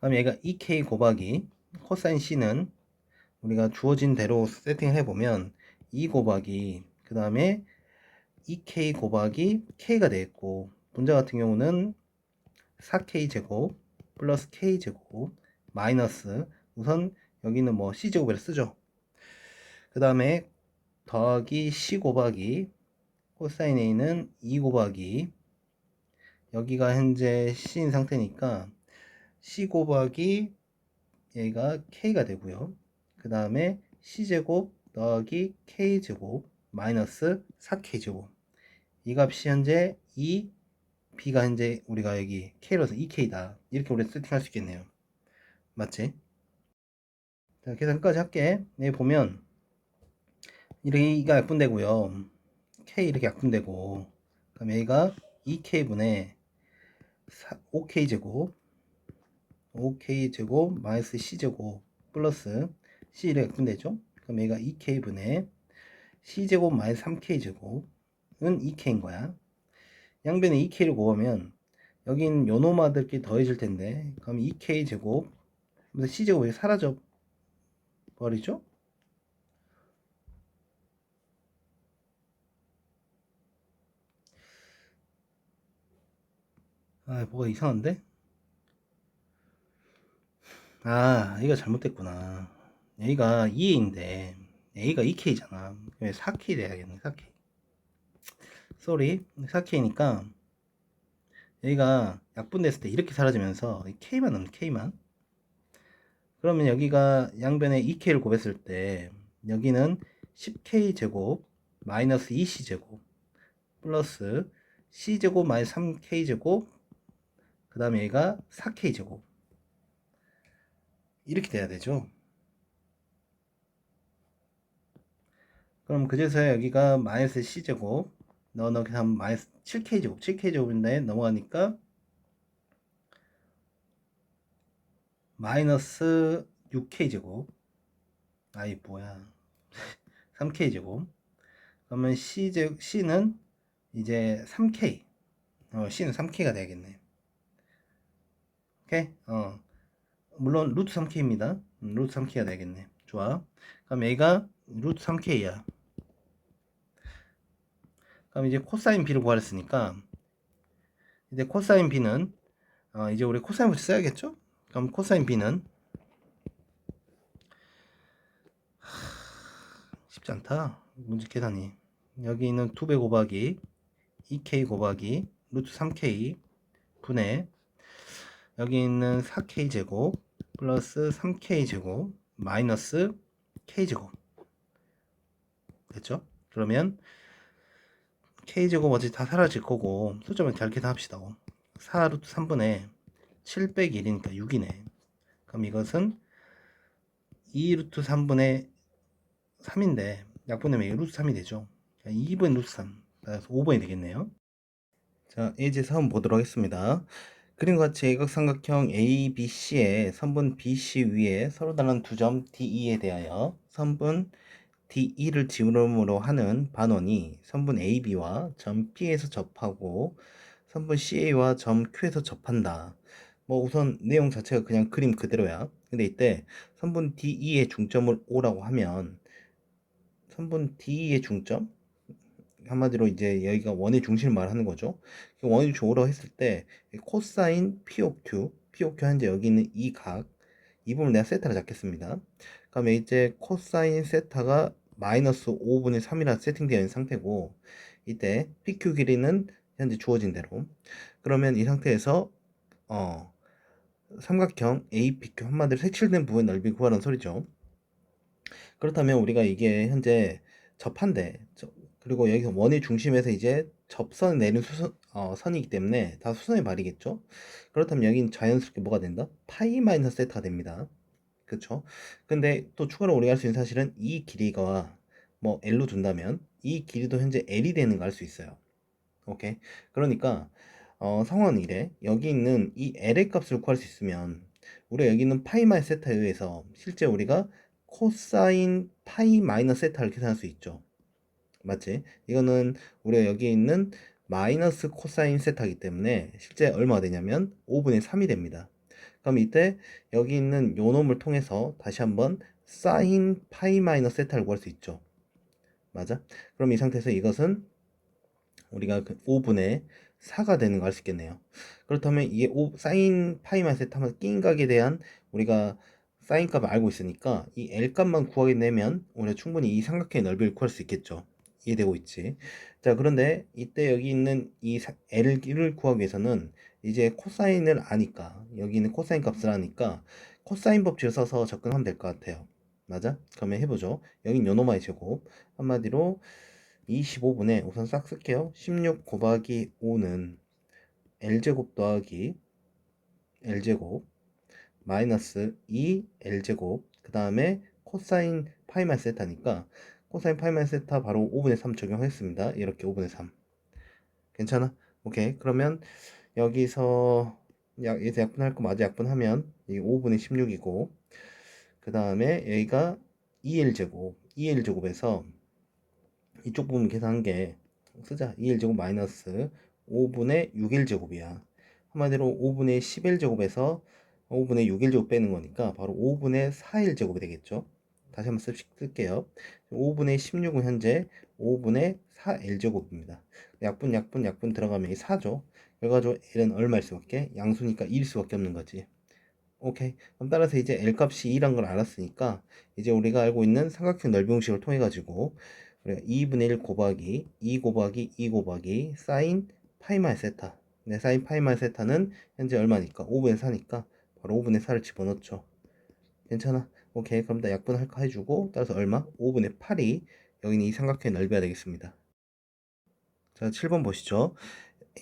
S1: 그럼 얘가 2K 곱하기 코사인 C는 우리가 주어진 대로 세팅을 해보면 2 곱하기 그 다음에 2K 곱하기 K가 되겠고 분자 같은 경우는 4K 제곱 플러스 K 제곱 마이너스 우선 여기는 뭐 C 제곱이라 쓰죠. 그 다음에 더하기 C 곱하기 코사인 A는 2 곱하기 여기가 현재 C인 상태니까 C 곱하기 얘가 K가 되고요. 그 다음에 C 제곱 더하기 K 제곱 마이너스 4K 제곱 이 값이 현재 2 B가 현재 우리가 여기 K로서 2K다. 이렇게 우리 세팅할 수 있겠네요. 맞지? 자, 계산까지 할게. 여기 보면 이가 약분되고요. K 이렇게 약분되고 그럼 여기가 2K분의 5K제곱 5K제곱 마이너스 C제곱 플러스 C 이렇게 약분되죠? 그럼 여기가 2K분의 C제곱 마이너스 3K제곱은 2K인 거야. 양변에 2K를 곱하면 여긴 요노마들끼리 더해질 텐데 그럼 2K제곱 C제곱이 사라져 버리죠? 아, 뭐가 이상한데? 아, 이거 잘못됐구나. 여기가 2A인데 A가 2K잖아. 4K 돼야겠네. 4K. 쏘리. 4K니까 여기가 약분됐을 때 이렇게 사라지면서 K만 남는 K만. 그러면 여기가 양변에 2K를 곱했을 때 여기는 10K 제곱 마이너스 2c제곱 플러스 c제곱 마이너스 3k제곱 그 다음에 얘가 4k제곱 이렇게 돼야 되죠. 그럼 그제서야 여기가 마이너스 c제곱 넣어놓게 하면 마이너스 7k제곱 7k제곱인데 넘어가니까 마이너스 6k제곱 아이 뭐야 3k제곱 그러면 c는 이제 3k c는 3k가 되겠네. 오케이 물론 루트 3k입니다. 루트 3k가 되겠네. 좋아. 그럼 A가 루트 3k야. 그럼 이제 코사인 B를 구하랬으니까 이제 코사인 B는 이제 우리 코사인 법칙 써야겠죠? 그럼 코사인 B는 쉽지 않다. 문제 계산이. 여기 있는 2배 곱하기 2k 곱하기 루트 3k 분의 여기 있는 4k 제곱 플러스 3k 제곱 마이너스 k 제곱 됐죠? 그러면 k제곱 어차피 다 사라질 거고 숫자만 잘 계산합시다. 4 루트 3분의 7 빼기 1이니까 6이네. 그럼 이것은 2 루트 3분의 3인데 약분되면 루트 3이 되죠. 2분 루트 3 따라서 5번이 되겠네요. 자 이제 사원 보도록 하겠습니다. 그림과 같이 애각삼각형 ABC의 선분 BC 위에 서로 다른 두 점 DE에 대하여 선분 DE를 지름으로 하는 반원이 선분 AB와 점 P에서 접하고 선분 CA와 점 Q에서 접한다. 뭐 우선 내용 자체가 그냥 그림 그대로야. 근데 이때 선분 DE의 중점을 O라고 하면 선분 DE의 중점 한마디로 이제 여기가 원의 중심을 말하는 거죠. 원의 중심 O라고 했을 때 코사인 POQ 현재 여기 있는 이 각 이 부분을 내가 세타를 잡겠습니다. 그러면 이제 코사인 세타가 마이너스 5분의 3이라 세팅되어 있는 상태고 이때 PQ 길이는 현재 주어진 대로 그러면 이 상태에서 삼각형 APQ 한마디로 색칠된 부분 넓이 구하라는 소리죠. 그렇다면 우리가 이게 현재 접한데 그리고 여기서 원의 중심에서 이제 접선을 내린 선이기 때문에 다 수선의 말이겠죠. 그렇다면 여긴 자연스럽게 뭐가 된다? 파이 마이너스 세타가 됩니다. 그쵸? 근데 또 추가로 우리가 알 수 있는 사실은 이 길이가 뭐 L로 둔다면 이 길이도 현재 L이 되는 거 알 수 있어요. 오케이? 그러니까 상황은 이래. 여기 있는 이 L의 값을 구할 수 있으면 우리가 여기 있는 파이 마이너스 세타에 의해서 실제 우리가 코사인 파이 마이너스 세타를 계산할 수 있죠. 맞지? 이거는 우리가 여기 있는 마이너스 코사인 세타이기 때문에 실제 얼마가 되냐면 5분의 3이 됩니다. 그럼 이때 여기 있는 요 놈을 통해서 다시 한번 사인 파이 마이너스 세타를 구할 수 있죠. 맞아? 그럼 이 상태에서 이것은 우리가 그 5분의 4가 되는 거 알 수 있겠네요. 그렇다면 이게 사인 파이 마이너스 세타 하면 끼인 각에 대한 우리가 사인 값을 알고 있으니까 이 L 값만 구하게되면 우리가 충분히 이 삼각형의 넓이를 구할 수 있겠죠. 이해되고 있지? 자, 그런데 이때 여기 있는 이 L을 구하기 위해서는 이제 코사인을 아니까 여기 있는 코사인 값을 아니까 코사인 법칙을 써서 접근하면 될 것 같아요. 맞아? 그러면 해보죠. 여긴 요노마의 제곱 한마디로 25분에 우선 싹 쓸게요. 16 곱하기 5는 L제곱 더하기 L제곱 마이너스 2L제곱 그 다음에 코사인 파이 마이너스 세타니까 코사인 파이 마이너스 세타 바로 5분의 3 적용하겠습니다. 이렇게 5분의 3 괜찮아? 오케이. 그러면 여기서 여기서 약분할 거 마저 약분하면 이 5분의 16이고 그 다음에 여기가 2L제곱에서 이쪽 부분 계산한 게 쓰자. 2L제곱 마이너스 5분의 6L제곱이야. 한마디로 5분의 11제곱에서 5분의 6L제곱 빼는 거니까 바로 5분의 4L제곱이 되겠죠. 다시 한번 쓸게요. 5분의 16은 현재 5분의 4L제곱입니다. 약분 들어가면 이 4죠. 결과적으로 L은 얼마일 수밖에? 양수니까 2일 수밖에 없는 거지. 오케이. 그럼 따라서 이제 L값이 2란 걸 알았으니까 이제 우리가 알고 있는 삼각형 넓이 공식을 통해 가지고 우리가 2분의 1 곱하기 2 곱하기 2 곱하기 사인 파이 마이 세타 네, 사인 파이 마이 세타는 현재 얼마니까? 5분의 4니까 바로 5분의 4를 집어넣죠. 괜찮아? 오케이. 그럼 다 약분할 거 해주고 따라서 얼마? 5분의 8이 여기는 이 삼각형의 넓이가 되겠습니다. 자, 7번 보시죠.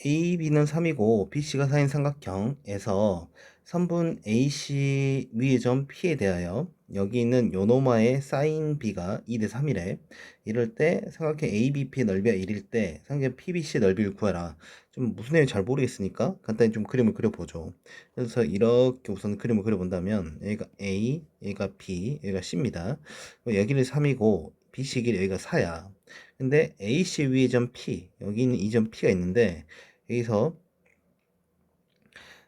S1: AB는 3이고 BC가 4인 삼각형에서 선분 AC 위의 점 P에 대하여 여기 있는 요노마의 사인 B가 2대 3이래. 이럴 때 삼각형 ABP의 넓이가 1일 때 삼각형 PBC의 넓이를 구하라. 좀 무슨 내용인지 잘 모르겠으니까 간단히 좀 그림을 그려보죠. 그래서 이렇게 우선 그림을 그려본다면 여기가 A, 여기가 B, 여기가 C입니다. 여기는 3이고 BC 길이 여기가 4야. 근데 AC 위의 점 P, 여기 있는 이 점 P가 있는데 여기서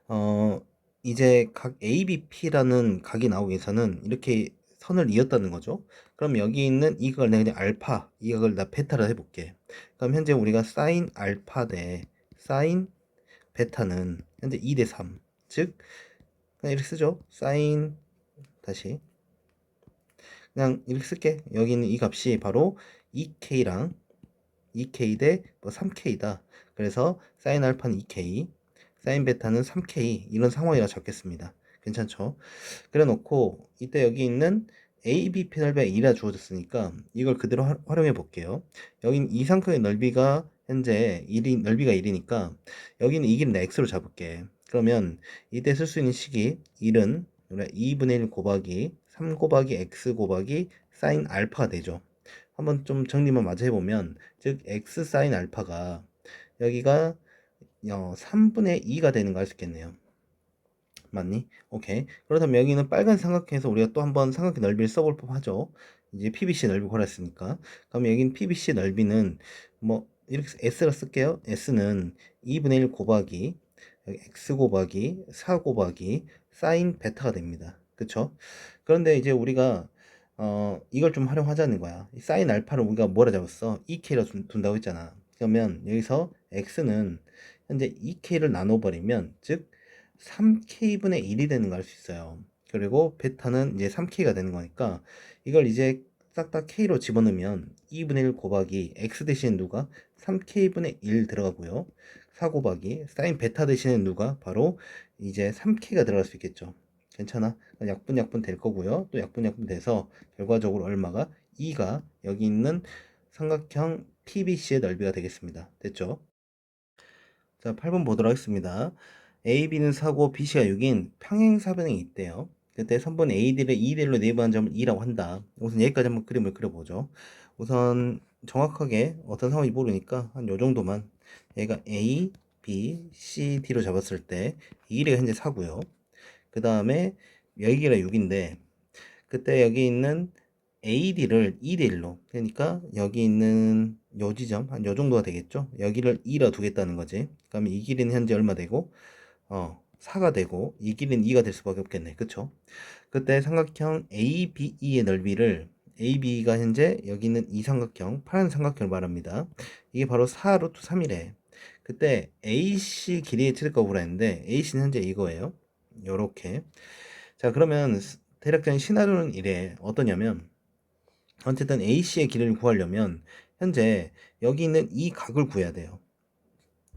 S1: 어 이제 각 ABP라는 각이 나오기 위해서는 이렇게 선을 이었다는 거죠. 그럼 여기 있는 이 각을 내가 그냥 알파, 이 각을 나 베타로 해볼게. 그럼 현재 우리가 사인 알파 대 사인 베타는 현재 2대 3. 즉 그냥 이렇게 쓰죠. 사인 다시 그냥 이렇게 쓸게. 여기 있는 이 값이 바로 2K랑 2K 대 뭐 3K다. 그래서 사인 알파는 2K, 사인 베타는 3K 이런 상황이라 적겠습니다. 괜찮죠? 그래 놓고 이때 여기 있는 ABP 넓이가 2라 주어졌으니까 이걸 그대로 활용해 볼게요. 여긴 이 삼각의 넓이가 현재 1이 넓이가 1이니까 여기는 이 길은 내 X로 잡을게. 그러면 이때 쓸 수 있는 식이 1은 2분의 1 곱하기 3 곱하기 X 곱하기 사인 알파가 되죠. 한번 좀 정리만 마저 해보면 즉 x 사인 알파가 여기가 3분의 2가 되는 거 알 수 있겠네요. 맞니? 오케이. 그렇다면 여기는 빨간 삼각형에서 우리가 또 한번 삼각형 넓이를 써볼 법하죠. 이제 PBC 넓이 구했으니까. 그럼 여기는 PBC 넓이는 뭐 이렇게 S라 쓸게요. S는 2분의 1 곱하기 여기 X 곱하기 4 곱하기 사인 베타가 됩니다. 그쵸? 그런데 이제 우리가 이걸 좀 활용하자는 거야. 이 사인 알파를 우리가 뭐라 잡았어? 2K로 둔다고 했잖아. 그러면 여기서 X는 현재 2K를 나눠버리면 즉 3K분의 1이 되는 거 알 수 있어요. 그리고 베타는 이제 3K가 되는 거니까 이걸 이제 싹 다 K로 집어넣으면 2분의 1 곱하기 X 대신에 누가 3K분의 1 들어가고요. 4 곱하기 사인 베타 대신에 누가 바로 이제 3K가 들어갈 수 있겠죠. 괜찮아? 약분 될 거고요. 또 약분 돼서 결과적으로 얼마가 2가 여기 있는 삼각형 PBC의 넓이가 되겠습니다. 됐죠? 자, 8번 보도록 하겠습니다. AB는 4고 BC가 6인 평행사변형이 있대요. 그때 선분 AD를 2대1로 내부한 점을 2라고 한다. 우선 여기까지 한번 그림을 그려보죠. 우선 정확하게 어떤 상황인지 모르니까 한 요 정도만 얘가 A, B, C, D로 잡았을 때 2가 현재 4고요. 그 다음에 여기가 6인데 그때 여기 있는 AD를 2대1로 그러니까 여기 있는 요 지점 한 요 정도가 되겠죠. 여기를 2라 두겠다는 거지. 그러면 이 길이는 현재 얼마 되고 4가 되고 이 길이는 2가 될 수밖에 없겠네. 그쵸? 그때 삼각형 ABE의 넓이를 AB가 현재 여기 있는 이 삼각형 파란 삼각형을 말합니다. 이게 바로 4 루트 3이래. 그때 AC 길이의 최대값을 했는데 AC는 현재 이거예요. 요렇게. 자, 그러면 대략적인 시나리오는 이래. 어떠냐면 어쨌든 AC의 길이를 구하려면 현재 여기 있는 이 각을 구해야 돼요.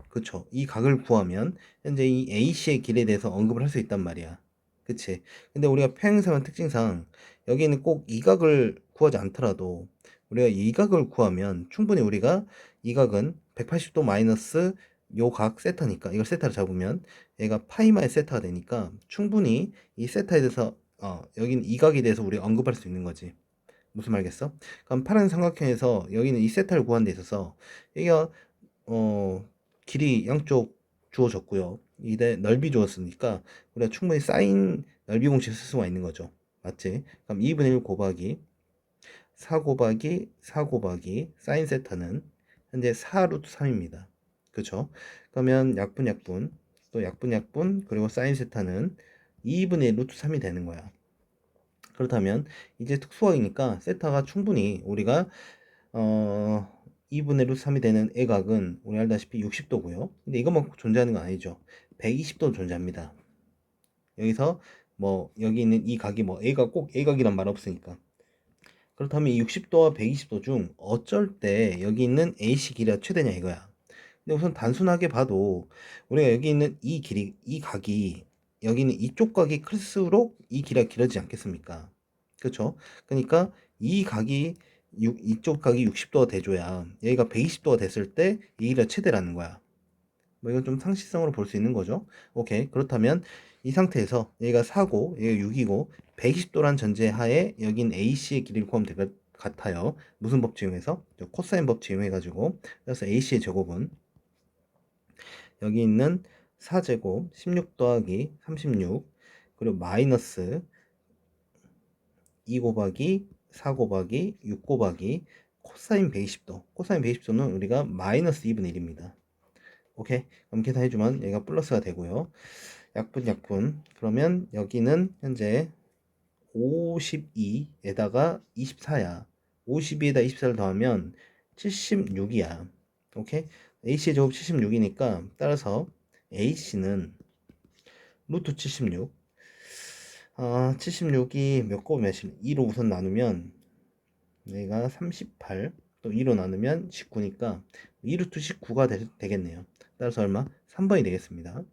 S1: 그쵸? 이 각을 구하면 현재 이 AC의 길에 대해서 언급을 할 수 있단 말이야. 그치? 근데 우리가 평행사면 특징상 여기는 꼭 이 각을 구하지 않더라도 우리가 이 각을 구하면 충분히 우리가 이 각은 180도 마이너스 요 각 세타니까 이걸 세타로 잡으면 얘가 파이마의 세타가 되니까 충분히 이 세타에 대해서 여기는 이 각에 대해서 우리가 언급할 수 있는 거지. 무슨 말겠어? 그럼 파란 삼각형에서 여기는 이 세타를 구하는 데 있어서 여기가 어, 길이 양쪽 주어졌고요. 이대 넓이 주었으니까 우리가 충분히 사인 넓이 공식을 쓸 수가 있는 거죠. 맞지? 그럼 2분의 1 곱하기 4 곱하기 4 곱하기 사인 세타는 현재 4 루트 3입니다. 그쵸? 그러면 약분 또 약분 그리고 사인 세타는 2분의 1 루트 3이 되는 거야. 그렇다면 이제 특수각이니까 세타가 충분히 우리가 2분의 루트 3이 되는 애각은 우리 알다시피 60도고요. 근데 이것만 존재하는 건 아니죠. 120도 존재합니다. 여기서 뭐 여기 있는 이 각이 뭐 A각 꼭 A각이란 말 없으니까. 그렇다면 이 60도와 120도 중 어쩔 때 여기 있는 AC 길이가 최대냐 이거야. 근데 우선 단순하게 봐도 우리가 여기 있는 이 길이 이 각이 여기 있는 이쪽 각이 클수록 이 길이가 길어지지 않겠습니까? 그렇죠? 그러니까 이 각이 이쪽 각이 60도가 돼줘야 여기가 120도가 됐을 때 이 길이가 최대라는 거야. 뭐 이건 좀 상식성으로 볼 수 있는 거죠. 오케이. 그렇다면 이 상태에서 얘가 4고 얘가 6이고 120도란 전제하에 여긴 AC의 길이를 구하면 될 것 같아요. 무슨 법칙 이용해서? 코사인 법칙 이용해가지고. 그래서 AC의 제곱은 여기 있는 4제곱 16 더하기 36 그리고 마이너스 2 곱하기 4 곱하기 6 곱하기 코사인 120도. 코사인 120도는 우리가 마이너스 2분의 1입니다. 오케이. 그럼 계산해주면 얘가 플러스가 되고요. 약분. 그러면 여기는 현재 52에다가 24야. 52에다 24를 더하면 76이야. 오케이. AC의 제곱 76이니까 따라서 AC는 루트 76. 76이 몇 곱 몇이 2로 우선 나누면 얘가 38. 또 2로 나누면 19니까 2루트 19가 되겠네요. 따라서 얼마? 3번이 되겠습니다.